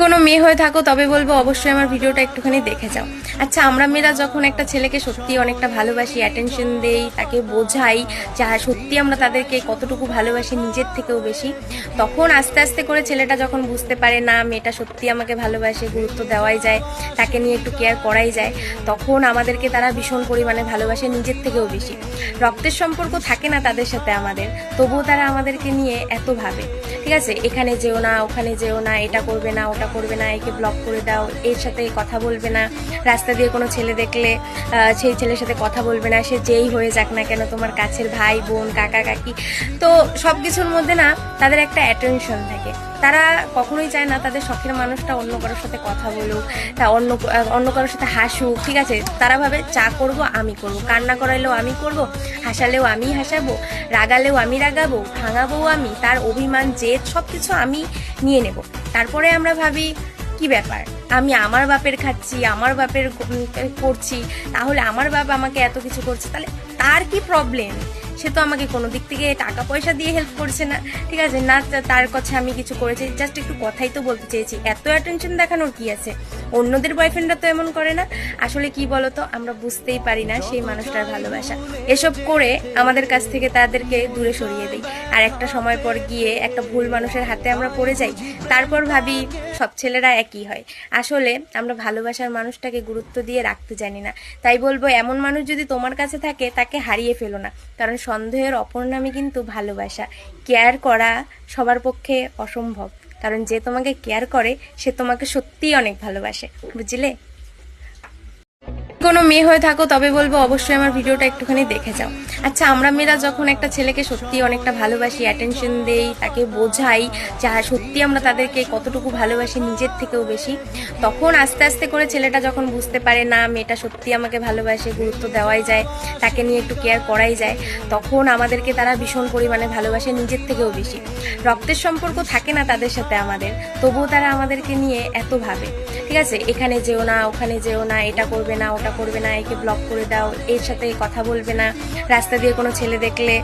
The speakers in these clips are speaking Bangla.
কোনো মেয়ে হয়ে থাকো তবে বলবো অবশ্যই আমার ভিডিওটা একটুখানি দেখে যাও। আচ্ছা, আমরা মেয়েরা যখন একটা ছেলেকে সত্যি অনেকটা ভালোবাসি, অ্যাটেনশন দেই, তাকে বোঝাই যা সত্যি আমরা তাদেরকে কতটুকু ভালোবাসি নিজের থেকেও বেশি, তখন আস্তে আস্তে করে ছেলেটা যখন বুঝতে পারে না মেয়েটা সত্যি আমাকে ভালোবাসে, গুরুত্ব দেওয়াই যায়, তাকে নিয়ে একটু কেয়ার করাই যায়, তখন আমাদেরকে তারা ভীষণ পরিমাণে ভালোবাসে নিজের থেকেও বেশি। রক্তের সম্পর্ক থাকে না তাদের সাথে আমাদের, তবুও তারা আমাদেরকে নিয়ে এত ভাবে। ঠিক আছে, এখানে যেও না, ওখানে যেও না, এটা করবে না, ওটা করবে না, একে ব্লক করে দাও, এর সাথে কথা বলবে না, রাস্তা দিয়ে কোনো ছেলে দেখলে সেই ছেলের সাথে কথা বলবে না, সে যেই হয়ে যাক না কেন, তোমার কাছের ভাই বোন কাকা কাকি। তো সব কিছুর মধ্যে না তাদের একটা অ্যাটেনশন থাকে। তারা কখনোই চায় না তাদের শখের মানুষটা অন্য কারোর সাথে কথা বলুক, তা অন্য কারোর সাথে হাসুক। ঠিক আছে, তারা ভাবে যা করব আমি করব, কান্না করাইলেও আমি করব, হাসালেও আমি হাসাবো, রাগালেও আমি রাগাবো, ভাঙাবো আমি, তার অভিমান জেদ সব কিছু আমি নিয়ে নেব। তারপরে আমরা ভাবি কি ব্যাপার, আমি আমার বাপের খাচ্ছি, আমার বাপের করছি, তাহলে আমার বাপ আমাকে এত কিছু করছে, তাহলে তার কি প্রবলেম? সে তো আমাকে কোনো দিক থেকে টাকা পয়সা দিয়ে হেল্প করছে না, ঠিক আছে না, তার কাছে আমি কিছু করেছি, জাস্ট একটু কথাই তো বলতে চেয়েছি, এত অ্যাটেনশন দেখানোর কি আছে? অন্যদের বয়ফ্রেন্ডরা তো এমন করে না। আসলে কি বলতো, আমরা বুঝতেই পারি না সেই মানুষটার ভালোবাসা, এসব করে আমাদের কাছ থেকে তাদেরকে দূরে সরিয়ে দিই, আর একটা সময় পর গিয়ে একটা ভুল মানুষের হাতে আমরা পড়ে যাই। তারপর ভাবি সব ছেলেরা একই হয়। আসলে আমরা ভালোবাসার মানুষটাকে গুরুত্ব দিয়ে রাখতে জানি না। তাই বলবো, এমন মানুষ যদি তোমার কাছে থাকে তাকে হারিয়ে ফেলো না, কারণ সন্দেহের অপর নামই কিন্তু ভালোবাসা। কেয়ার করা সবার পক্ষে অসম্ভব, কারণ যে তোমাকে কেয়ার করে সে তোমাকে সত্যিই অনেক ভালোবাসে, বুঝলে? কোনো মেয়ে হয়ে থাকো তবে বলবো অবশ্যই আমার ভিডিওটা একটুখানি দেখে যাও। আচ্ছা, আমরা মেয়েরা যখন একটা ছেলেকে সত্যি অনেকটা ভালোবাসি, অ্যাটেনশন দেই, তাকে বোঝাই যা সত্যি আমরা তাদেরকে কতটুকু ভালোবাসি নিজের থেকেও বেশি, তখন আস্তে আস্তে করে ছেলেটা যখন বুঝতে পারে না মেয়েটা সত্যি আমাকে ভালোবাসে, গুরুত্ব দেওয়াই যায়, তাকে নিয়ে একটু কেয়ার করাই যায়, তখন আমাদেরকে তারা ভীষণ পরিমাণে ভালোবাসে নিজের থেকেও বেশি। রক্তের সম্পর্ক থাকে না তাদের সাথে আমাদের, তবুও তারা আমাদেরকে নিয়ে এত ভাবে। ঠিক আছে, এখানে যেও না, ওখানে যেও না, এটা করবে না, ওটা করবে না, একে ব্লক করে দাও, এর সাথে কথা বলবে না, রাস্তা দিয়ে কোনো ছেলে দেখলে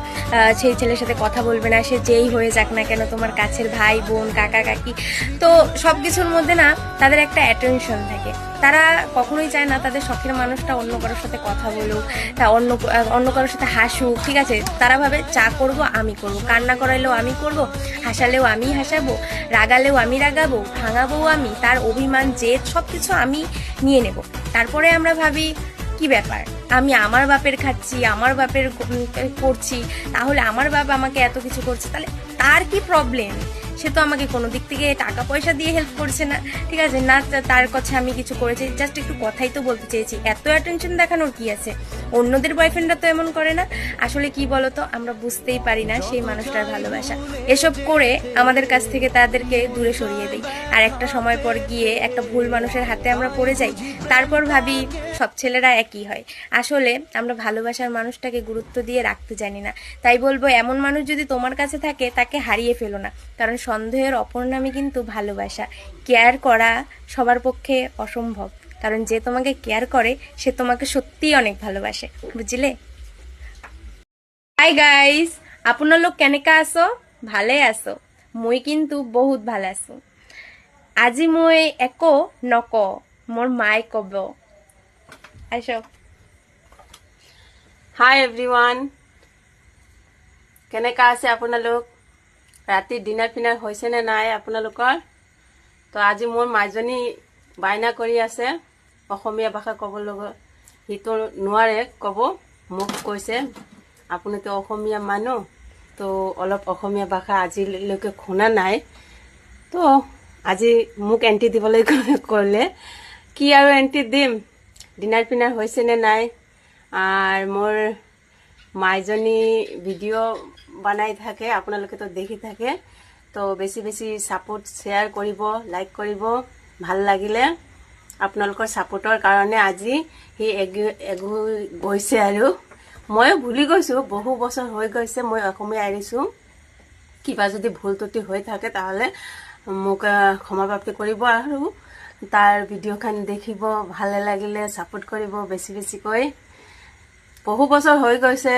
সেই ছেলের সাথে কথা বলবে না, সে যেই হয়ে যাক না কেন, তোমার কাছের ভাই বোন কাকা কাকি। তো সব কিছুর মধ্যে না তাদের একটা অ্যাটেনশন থাকে। তারা কখনোই চায় না তাদের শখের মানুষটা অন্য কারোর সাথে কথা বলুক, তা অন্য কারোর সাথে হাসুক। ঠিক আছে, তারা ভাবে যা করব আমি করব, কান্না করাইলেও আমি করব, হাসালেও আমি হাসাবো, রাগালেও আমি রাগাবো, ভাঙাবো আমি, তার অভিমান জেদ সব কিছু আমি নিয়ে নেব। তারপরে আমরা ভাবি কি ব্যাপার, আমি আমার বাপের খাচ্ছি, আমার বাপের করছি, তাহলে আমার বাপ আমাকে এত কিছু করছে, তাহলে তার কি প্রবলেম? সে তো আমাকে কোনো দিক থেকে টাকা পয়সা দিয়ে হেল্প করছে না, ঠিক আছে না, তার কাছে আমি কিছু করেছি, জাস্ট একটু কথাই তো বলতে চেয়েছি, এত অ্যাটেনশন দেখানোর কি আছে? অন্যদের বয়ফ্রেন্ডরা তো এমন করে না। আসলে কি বলতো, আমরা বুঝতেই পারি না সেই মানুষটার ভালোবাসা, এসব করে আমাদের কাছ থেকে তাদেরকে দূরে সরিয়ে দিই, আর একটা সময় পর গিয়ে একটা ভুল মানুষের হাতে আমরা পড়ে যাই। তারপর ভাবি সব ছেলেরা একই হয়। আসলে আমরা ভালোবাসার মানুষটাকে গুরুত্ব দিয়ে রাখতে জানি না। তাই বলবো, এমন মানুষ যদি তোমার কাছে থাকে তাকে হারিয়ে ফেলো না, কারণ সন্দেহের অপর নামই কিন্তু ভালোবাসা। কেয়ার করা সবার পক্ষে অসম্ভব, কারণ যে তোমাকে কেয়ার করে সে তোমাকে সত্যিই অনেক ভালোবাসে, বুঝলে? হাই গাইস, আপোনালোক কেনেকা আছো? ভালে আছো? মই কিন্তু বহুত ভাল আছো। আজি মই একো নক, মোৰ মায়ে কব। আসো। হাই এভৰিৱান, কেনেকা আছে আপোনালোক? ৰাতি ডিনাৰ ফিনাৰ হৈছেনে নাই আপোনালোকৰ? তো আজি মোৰ মাইজনী বায়না কৰি আছে অসমীয়া ভাষা ক'ব লগত, সিটো নোৱাৰে ক'ব, মোক কৈছে আপুনিতো অসমীয়া মানুহ, তো অলপ অসমীয়া ভাষা আজিলৈকে শুনা নাই, তো আজি মোক এণ্ট্ৰি দিবলৈ ক'লে। কি আৰু এণ্ট্ৰি দিম, ডিনাৰ ফিনাৰ হৈছেনে নাই। আর মোর মাইজনী ভিডিও বানাই থাকে, আপোনালোকে তো দেখি থাকে, তো বেশি বেশি সাপোর্ট শেয়ার কৰিব, লাইক কৰিব, ভাল লাগিলে। আপোনালোকৰ সাপোর্টৰ কাৰণে আজি সি গৈছে, আৰু ময়ো ভুলি গৈছোঁ, বহু বছৰ হৈ গৈছে মই অসমীয়া এৰিছোঁ। কিবা যদি ভুল ত্ৰুটি হৈ থাকে তাহলে মোক ক্ষমা প্ৰাপ্তি কৰিব, আৰু তাৰ ভিডিঅ'খন দেখিব, ভালে লাগিলে সাপোর্ট কৰিব বেছি বেছিকৈ। বহু বছৰ হৈ গৈছে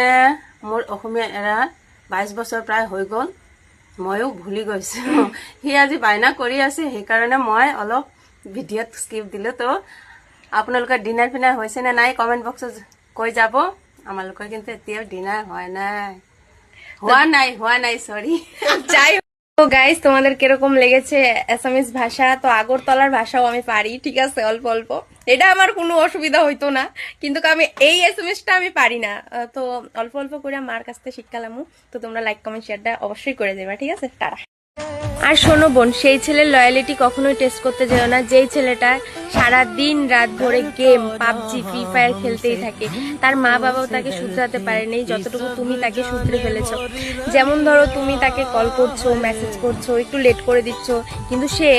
মোৰ অসমীয়া এৰা, 22 বছৰ প্ৰায় হৈ গ'ল। ময়ো ভুলি গৈছো। সি আজি বায়না কৰি আছে, সেইকাৰণে মই অলপ ভিডিঅ'ত স্কিপ দিলো। তো আপোনালোকৰ ডিনাৰ ফিনাৰ হৈছে নে নাই কমেণ্ট বক্সত কৈ যাব। আমালোকৰ কিন্তু এতিয়াও ডিনাৰ হোৱা নাই সরি। যাই গাইস, তোমাদের কিরকম লেগেছে অ্যাসামিস ভাষা? তো আগরতলার ভাষাও আমি পারি, ঠিক আছে, অল্প অল্প। এটা আমার কোনো অসুবিধা হইতো না, কিন্তু আমি এই অ্যাসামিসটা আমি পারি না। তো অল্প অল্প করে মার কাছ থেকে শিক্ষালামু। তো তোমরা লাইক কমেন্ট শেয়ারটা অবশ্যই করে দেবে, ঠিক আছে? টাটা। আর শোনো বোন, সেই ছেলের লয়ালিটি কখনোই টেস্ট করতে যেও না, যেই ছেলেটা সারা দিন রাত ধরে গেম, পাবজি, ফ্রি ফায়ার খেলতেই থাকে। তার মা বাবাও তাকে শুধরাতে পারেনি যতটুকু তুমি তাকে শুধরে ফেলেছো। যেমন ধরো, তুমি তাকে কল করছো, মেসেজ করছো, একটু লেট করে দিচ্ছ, কিন্তু সে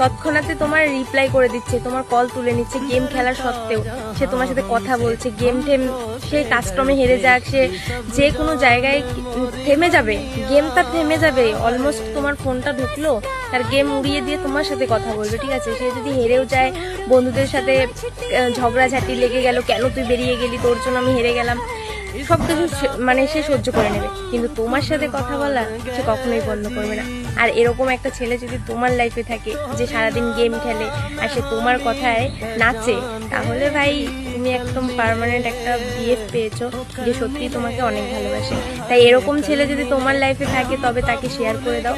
তৎক্ষণাতে তোমার রিপ্লাই করে দিচ্ছে, তোমার কল তুলে নিচ্ছে। গেম খেলার সত্ত্বেও সে তোমার সাথে কথা বলছে। গেম টেম সে কাস্টমে হেরে যাক, সে যে কোনো জায়গায় থেমে যাবে, গেমটা থেমে যাবে। অলমোস্ট তোমার ফোনটা ঢুকলো, তার গেম উড়িয়ে দিয়ে তোমার সাথে কথা বলবে, ঠিক আছে? সে যদি হেরেও যায়, বন্ধুদের সাথে ঝগড়াঝাটি লেগে গেল, কেন তুই বেরিয়ে গেলি, তোর জন্য আমি হেরে গেলাম, সবকিছু মানে সে সহ্য করে নেবে। কিন্তু তোমার সাথে কথা বলা সে কখনোই বন্ধ করবে না। আর এরকম একটা ছেলে যদি তোমার লাইফে থাকে, যে সারাদিন গেম খেলে আর সে তোমার কথায় নাচে, তাহলে ভাই তুমি একদম পার্মানেন্ট একটা বিএফ পেয়েছো, যে সত্যি তোমাকে অনেক ভালোবাসে। তাই এরকম ছেলে যদি তোমার লাইফে থাকে, তবে তাকে শেয়ার করে দাও।